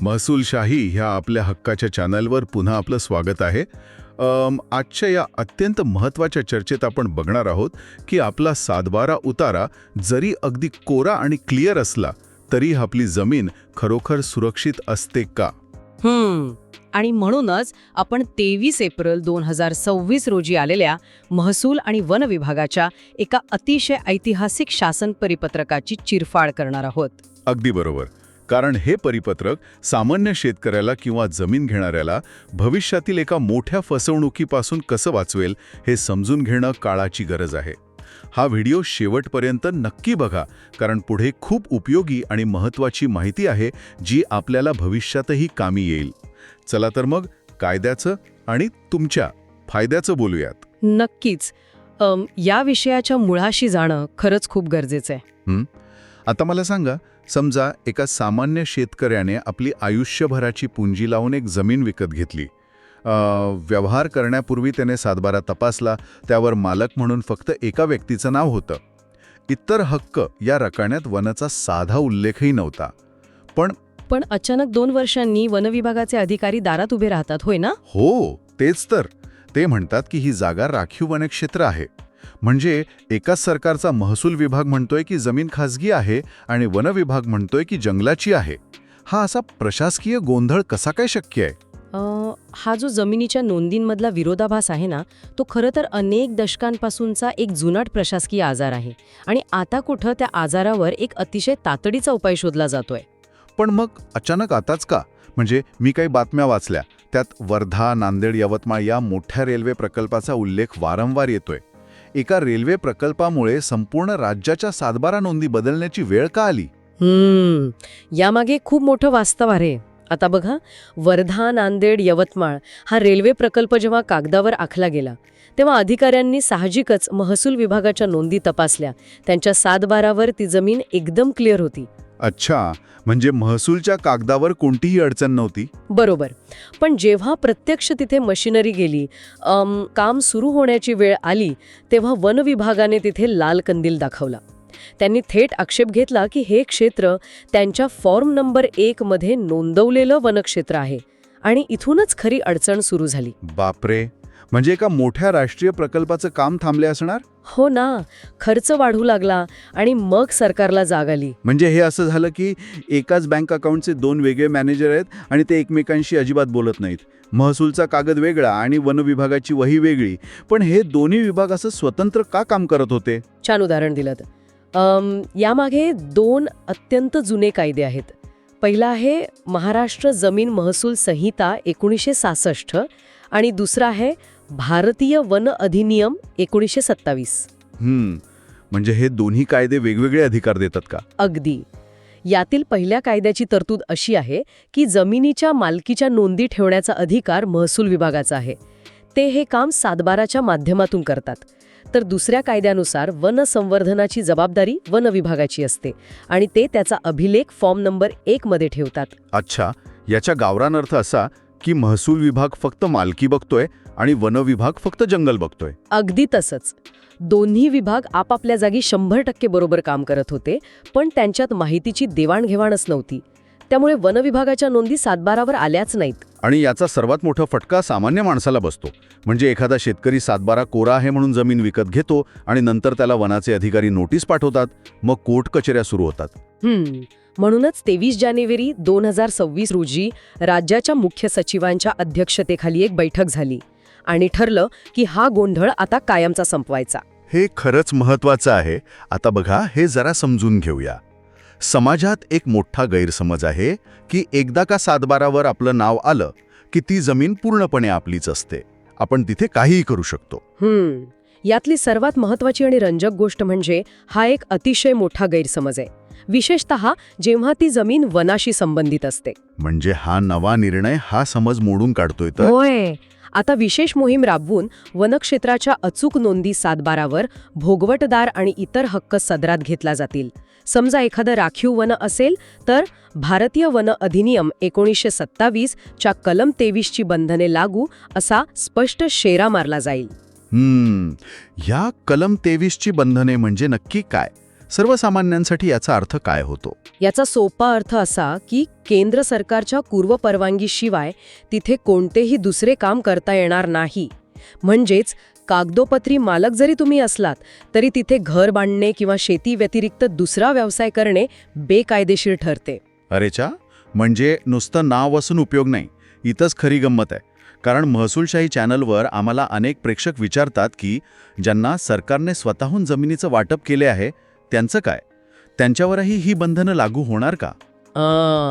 महसूलशाही ह्या आपल्या हक्काच्या चॅनलवर पुन्हा आपलं स्वागत आहे. आजच्या या अत्यंत महत्त्वाच्या चर्चेत आपण बघणार आहोत की आपला सातबारा उतारा जरी अगदी कोरा आणि क्लिअर असला तरी आपली जमीन खरोखर सुरक्षित असते का. आणि म्हणूनच आपण 23 एप्रिल 2026 रोजी आलेल्या महसूल आणि वन विभागाच्या एका अतिशय ऐतिहासिक शासन परिपत्रकाची चिरफाड करणार आहोत. अगदी बरोबर. कारण हे परिपत्रक सामान्य शेतकऱ्याला किंवा जमीन घेणाऱ्याला भविष्यातील एका मोठ्या फसवणुकीपासून कसं वाचवेल हे समजून घेणं काळाची गरज आहे. हा व्हिडिओ शेवटपर्यंत नक्की बघा, कारण पुढे खूप उपयोगी आणि महत्त्वाची माहिती आहे जी आपल्याला भविष्यातही कामी येईल. चला तर मग कायद्याचं आणि तुमच्या फायद्याचं बोलूयात. नक्कीच. या विषयाच्या मुळाशी जाणं खरंच खूप गरजेचं आहे. आता मला सांगा, समजा एका सामान्य शेतकऱ्याने आपली आयुष्यभराची पुंजी लावून एक जमीन विकत घेतली. व्यवहार करण्यापूर्वी त्याने सातबारा तपासला, त्यावर मालक म्हणून फक्त एका व्यक्तीचं नाव होतं. इतर हक्क या रकान्यात वनाचा साधा उल्लेखही नव्हता. पण अचानक 2 वर्षांनी वनविभागाचे अधिकारी दारात उभे राहतात, होय ना? हो, तेच तर. ते म्हणतात की ही जागा राखीव वनक्षेत्र आहे. म्हणजे एकाच सरकारचा महसूल विभाग म्हणतोय की जमीन खासगी आहे आणि वन विभाग म्हणतोय की जंगलाची आहे. हा असा प्रशासकीय गोंधळ कसा काय शक्य आहे? हा जो जमिनीच्या नोंदींमधला विरोधाभास आहे ना, तो खरं तर अनेक दशकांपासूनचा एक जुनाट प्रशासकीय आजार आहे. आणि आता कुठं त्या आजारावर एक अतिशय तातडीचा उपाय शोधला जातोय. पण मग अचानक आताच का? म्हणजे मी काही बातम्या वाचल्या, त्यात वर्धा, नांदेड, यवतमाळ या मोठ्या रेल्वे प्रकल्पाचा उल्लेख वारंवार येतोय. एका रेल्वे प्रकल्पामुळे संपूर्ण राज्याच्या सातबारा नोंदी बदलण्याची वेळ का आली? यामागे खूप मोठं वास्तव आहे. आता बघा, वर्धा, नांदेड, यवतमाळ हा रेल्वे प्रकल्प जेव्हा कागदावर आखला गेला तेव्हा अधिकाऱ्यांनी साहजिकच महसूल विभागाच्या नोंदी तपासल्या. त्यांच्या सातबारावर ती जमीन एकदम क्लिअर होती. अच्छा, म्हणजे महसूलच्या कागदावर कोणतीही अडचण नव्हती. बरोबर. पण जेव्हा प्रत्यक्ष तिथे मशिनरी गेली, काम सुरू होण्याची वेळ आली, तेव्हा वन विभागाने तिथे लाल कंदील दाखवला. त्यांनी थेट आक्षेप घेतला की हे क्षेत्र त्यांच्या फॉर्म नंबर 1 मध्ये नोंदवलेलं वनक्षेत्र आहे. आणि इथूनच खरी अडचण सुरू झाली. बापरे, म्हणजे एका मोठ्या राष्ट्रीय प्रकल्पाचं काम थांबले असणार? हो ना. खर्च वाढू लागला आणि मग सरकारला जाग आली. म्हणजे हे असं झालं की एकाच बँक अकाउंटचे 2 वेगळे मॅनेजर आहेत आणि ते एकमेकांशी अजिबात बोलत नाहीत. महसूलचा कागद वेगळा आणि वन विभागाची वही वेगळी. पण हे दोन्ही विभाग असं स्वतंत्र का काम करत होते? छान उदाहरण दिलं. यामागे 2 अत्यंत जुने कायदे आहेत. पहिला आहे महाराष्ट्र जमीन महसूल संहिता 1966 आणि दुसरा आहे भारतीय वन अधिनियम 1927. म्हणजे हे दोन्ही कायदे वेगवेगळे अधिकार देतात का? अगदी. यातील पहिल्या कायद्याची तरतूद अशी आहे की जमिनीच्या मालकीच्या नोंदी ठेवण्याचा अधिकार महसूल विभागाचा आहे. ते हे काम सातबाराच्या माध्यमातून करतात. तर दुसऱ्या कायद्यानुसार वन संवर्धनाची जबाबदारी वन विभागाची असते आणि ते त्याचा अभिलेख फॉर्म नंबर 1 मध्ये ठेवतात. अच्छा, याच्या गावरान अर्थ असा की महसूल विभाग फक्त मालकी बघतोय आणि वन विभाग फक्त जंगल बघतोय. अगदी तसंच. दोन्ही विभाग आपापल्या जागी 100% बरोबर काम करत होते, पण त्यांच्यात माहितीची देवाणघेवाणच नव्हती. त्यामुळे वन विभागाच्या नोंदी सातबारावर आल्याच नाहीत. आणि याचा सर्वात मोठा फटका सामान्य माणसाला बसतो. म्हणजे एखादा शेतकरी सातबारा कोरा आहे म्हणून जमीन विकत घेतो आणि नंतर त्याला वनाचे अधिकारी नोटीस पाठवतात. मग कोर्ट कचेऱ्या सुरू होतात. म्हणूनच 23 जानेवारी 2026 रोजी राज्याच्या मुख्य सचिवांच्या अध्यक्षतेखाली एक बैठक झाली आणि ठरलं की हा गोंधळ आता कायमचा संपवायचा. हे खरंच महत्त्वाचं आहे. आता बघा, हे जरा समजून घेऊया. समाजात एक मोठा गैरसमज आहे की एकदा का सातबारावर आपलं नाव आलं की ती जमीन पूर्णपणे आपलीच असते. आपण तिथे काहीही करू शकतो. यातली सर्वात महत्त्वाची आणि रंजक गोष्ट म्हणजे हा एक अतिशय मोठा गैरसमज आहे, विशेषतः जेव्हा ती जमीन वनाशी संबंधित असते. म्हणजे हा नवा निर्णय हा समज मोडून काढतोय तर? होय. आता विशेष मोहीम राबवून वनक्षेत्राच्या अचूक नोंदी सातबारावर भोगवटदार आणि इतर हक्क सदरात घेतला जातील. समजा एखादं राखीव वन असेल तर भारतीय वन अधिनियम 1927 च्या कलम 23 ची बंधने लागू असा स्पष्ट शेरा मारला जाईल. या कलम 23 ची बंधने म्हणजे नक्की काय? सर्वसामान्यांसाठी याचा अर्थ काय होतो? याचा सोपा अर्थ असा की केंद्र सरकारच्या पूर्वपरवानगीशिवाय तिथे कोणतेही दुसरे काम करता येणार नाही. म्हणजेच कागदोपत्री मालक जरी तुम्ही असलात तरी तिथे घर बांधणे किंवा शेती व्यतिरिक्त दुसरा व्यवसाय करणे बेकायदेशीर ठरते. अरेच्या, म्हणजे नुसतं नाव असून उपयोग नाही. इथंच खरी गंमत आहे. कारण महसूलशाही चॅनलवर आम्हाला अनेक प्रेक्षक विचारतात की ज्यांना सरकारने स्वतःहून जमिनीचं वाटप केले आहे त्यांचं काय? त्यांच्यावरही ही बंधनं लागू होणार का?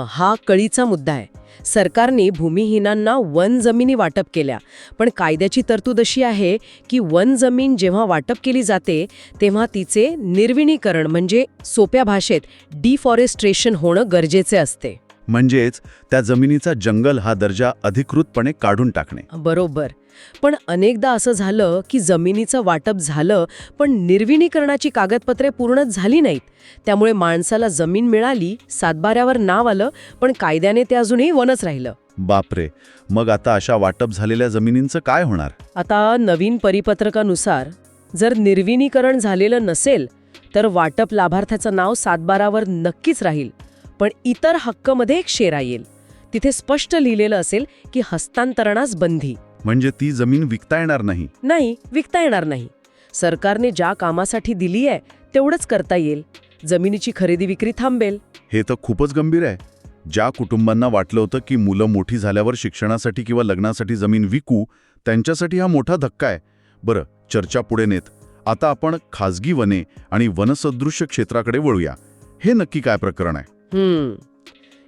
हा कळीचा मुद्दा आहे. सरकारने भूमिहीनांना वन जमिनी वाटप केल्या, पण कायद्याची तरतूद अशी आहे की वन जमीन जेव्हा वाटप केली जाते तेव्हा तिचे निर्विणीकरण म्हणजे सोप्या भाषेत डिफॉरेस्ट्रेशन होणं गरजेचे असते. म्हणजेच त्या जमिनीचा जंगल हा दर्जा अधिकृतपणे काढून टाकणे. बरोबर. पण अनेकदा असं झालं की जमिनीचं वाटप झालं पण निर्विणीकरणाची कागदपत्रे पूर्णच झाली नाहीत. त्यामुळे माणसाला जमीन मिळाली, सातबाऱ्यावर नाव आलं, पण कायद्याने ते अजूनही वनच राहिलं. बापरे, मग आता अशा वाटप झालेल्या जमिनींचं काय होणार? आता नवीन परिपत्रकानुसार जर निर्विणीकरण झालेलं नसेल तर वाटप लाभार्थ्याचं नाव सातबारावर नक्कीच राहील, पण इतर हक्कमध्ये एक शेरा येईल. तिथे स्पष्ट लिहिलेलं असेल की हस्तांतरणास बंदी. म्हणजे ती जमीन विकता येणार नाही? नाही, विकता येणार नाही. सरकारने ज्या कामासाठी दिली आहे तेवढंच करता येईल. जमिनीची खरेदी विक्री थांबेल. हे तर खूपच गंभीर आहे. ज्या कुटुंबांना वाटलं होतं की मुलं मोठी झाल्यावर शिक्षणासाठी किंवा लग्नासाठी जमीन विकू, त्यांच्यासाठी हा मोठा धक्का आहे. बरं, चर्चा पुढे नेत आता आपण खाजगी वने आणि वनसदृश्य क्षेत्राकडे वळूया. हे नक्की काय प्रकरण आहे?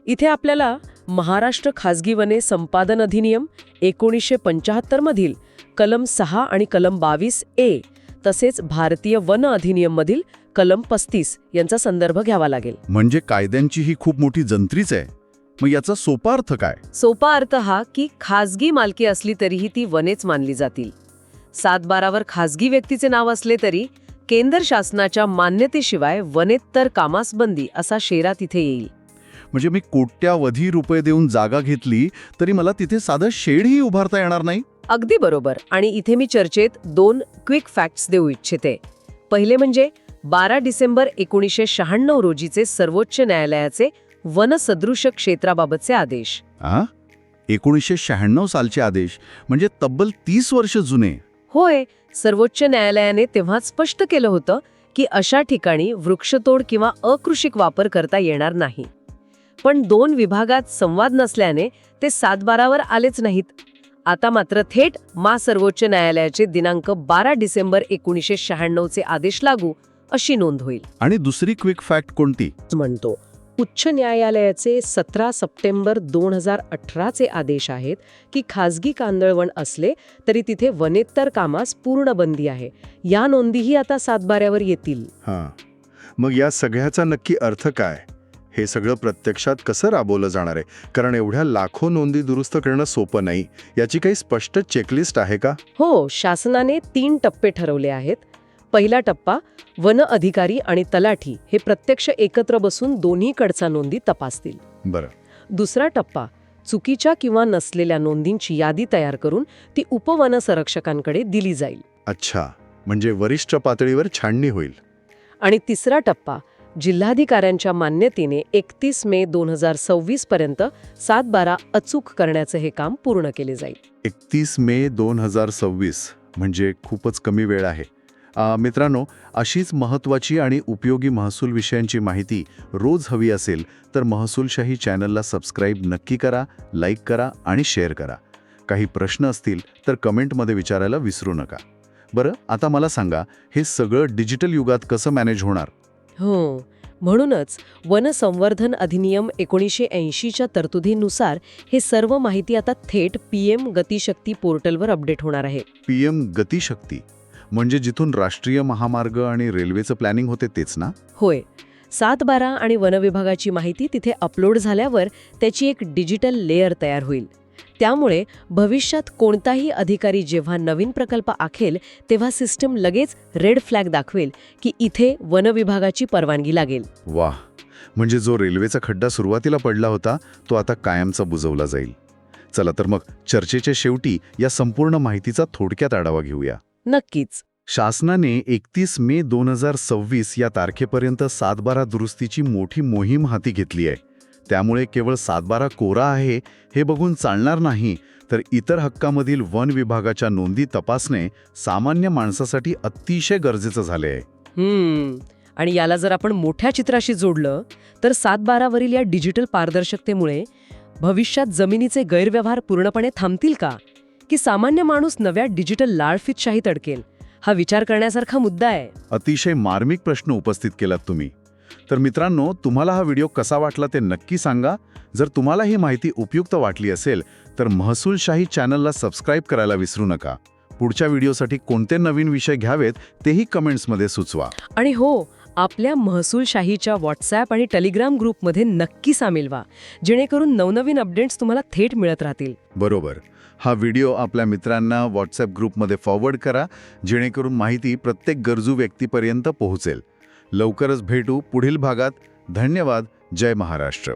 इथे आपल्याला महाराष्ट्र खाजगी वने संपादन अधिनियम 1975 मधील कलम 6 आणि कलम 22A तसेच भारतीय वन अधिनियम मधील कलम 35 यांचा संदर्भ घ्यावा लागेल. म्हणजे कायद्यांची ही खूप मोठी जंत्रीच आहे. मग याचा सोपा अर्थ काय? सोपा अर्थ हा की खाजगी मालकी असली तरीही ती वनेच मानली जातील. सातबारावर खाजगी व्यक्तीचे नाव असले तरी केंद्र शासनाच्या मान्यतेशिवाय वनेत्तर कामास बंदी असा शेरा तिथे येईल. म्हणजे मी कोट्यावधी रुपये देऊन जागा घेतली तरी मला तिथे साधं शेडही उभारता येणार नाही? अगदी बरोबर. आणि इथे मी चर्चेत 2 क्विक फॅक्ट्स देऊ इच्छिते. पहिले म्हणजे 12 डिसेंबर 1996 रोजीचे सर्वोच्च न्यायालयाचे वनसदृश्य क्षेत्राबाबतचे आदेश. 1996 सालचे आदेश, म्हणजे तब्बल 30 वर्ष जुने. होय, सर्वोच्च न्यायालयाने तेव्हा स्पष्ट केलं होतं की अशा ठिकाणी वृक्षतोड किंवा अकृषिक वापर करता येणार नाही. पण 2 विभागात संवाद नसल्याने ते सातबारावर आलेच नाहीत. आता मात्र थेट सर्वोच्च न्यायालयाचे दिनांक 12 डिसेंबर 1996 चे आदेश लागू अशी नोंद होईल. आणि दुसरी क्विक फॅक्ट कोणती? म्हणतो उच्च न्यायालयाचे 17 सप्टेंबर 2018 चे आदेश आहेत की खाजगी कांदळवन असले तरी तिथे वनेत्तर कामास पूर्ण बंदी आहे. या नोंदीही आता सातबाऱ्यावर येतील. मग या सगळ्याचा नक्की अर्थ काय? हे सगळं प्रत्यक्षात कसं राबवलं जाणार आहे? कारण एवढ्या लाखो नोंदी दुरुस्त करणं सोपं नाही. याची काही स्पष्ट चेकलिस्ट आहे का? हो, शासनाने 3 टप्पे ठरवले आहेत. पहिला टप्पा, वन अधिकारी आणि तलाठी हे प्रत्यक्ष एकत्र बसून दोन्हीकडच्या नोंदी तपासतील. बरं. दुसरा टप्पा, चुकीच्या किंवा नसलेल्या नोंदींची यादी तयार करून ती उपवन संरक्षकांकडे दिली जाईल. अच्छा, म्हणजे वरिष्ठ पातळीवर छाननी होईल. आणि तिसरा टप्पा, जिल्हाधिकाऱ्यांच्या मान्यतेने 31 मे 2026 पर्यंत सातबारा अचूक करण्याचं हे काम पूर्ण केले जाईल. 31 मे 2026 म्हणजे खूपच कमी वेळ आहे. मित्रांनो, अशीच महत्त्वाची आणि उपयोगी महसूल विषयांची माहिती रोज हवी असेल तर महसूलशाही चॅनलला सबस्क्राईब नक्की करा, लाईक करा आणि शेअर करा. काही प्रश्न असतील तर कमेंटमध्ये विचारायला विसरू नका. बरं, आता मला सांगा, हे सगळं डिजिटल युगात कसं मॅनेज होणार? हो, म्हणूनच वन संवर्धन अधिनियम 1980च्या तरतुदीनुसार हे सर्व माहिती आता थेट PM गतिशक्ती पोर्टलवर अपडेट होणार आहे. PM गतिशक्ती म्हणजे जिथून राष्ट्रीय महामार्ग आणि रेल्वेचं प्लॅनिंग होते तेच ना? होय. सातबारा आणि वनविभागाची माहिती तिथे अपलोड झाल्यावर त्याची एक डिजिटल लेयर तयार होईल. त्यामुळे भविष्यात कोणताही अधिकारी जेव्हा नवीन प्रकल्प आखेल तेव्हा सिस्टम लगेच रेड फ्लॅग दाखवेल की इथे वनविभागाची परवानगी लागेल. वाह, म्हणजे जो रेल्वेचा खड्डा सुरुवातीला पडला होता तो आता कायमचा बुजवला जाईल. चला तर मग चर्चेच्या शेवटी या संपूर्ण माहितीचा थोडक्यात आढावा घेऊया. नक्कीच. शासनाने 31 मे 2026 या तारखेपर्यंत सातबारा दुरुस्तीची मोठी मोहीम हाती घेतली आहे. त्यामुळे केवळ सातबारा कोरा आहे हे बघून चालणार नाही, तर इतर हक्कामधील वन विभागाच्या नोंदी तपासणे सामान्य माणसासाठी अतिशय गरजेचं झाले आहे. आणि याला जर आपण मोठ्या चित्राशी जोडलं तर 7/12वरील या डिजिटल पारदर्शकतेमुळे भविष्यात जमिनीचे गैरव्यवहार पूर्णपणे थांबतील का? की सामान्य माणूस नव्या डिजिटल लाळफितशाहीत अडकेल? हा विचार करण्यासारखा मुद्दा आहे. अतिशय मार्मिक प्रश्न उपस्थित केलात तुम्ही. तर मित्रांनो, तुम्हाला हा व्हिडिओ कसा वाटला ते नक्की सांगा. जर तुम्हाला ही माहिती उपयुक्त वाटली असेल तर महसूलशाही चॅनलला सबस्क्राईब करायला विसरू नका. पुढच्या व्हिडिओसाठी कोणते नवीन विषय घ्यावेत तेही कमेंट्समध्ये सुचवा. आणि हो, आपल्या महसूलशाहीच्या व्हॉट्सॲप आणि टेलिग्राम ग्रुपमध्ये नक्की सामील व्हा, जेणेकरून नवनवीन अपडेट्स तुम्हाला थेट मिळत राहतील. बरोबर. हा व्हिडिओ आपल्या मित्रांना व्हॉट्सॲप ग्रुपमध्ये फॉरवर्ड करा, जेणेकरून माहिती प्रत्येक गरजू व्यक्तीपर्यंत पोहोचेल. लवकरच भेटू पुढील भागात. धन्यवाद. जय महाराष्ट्र.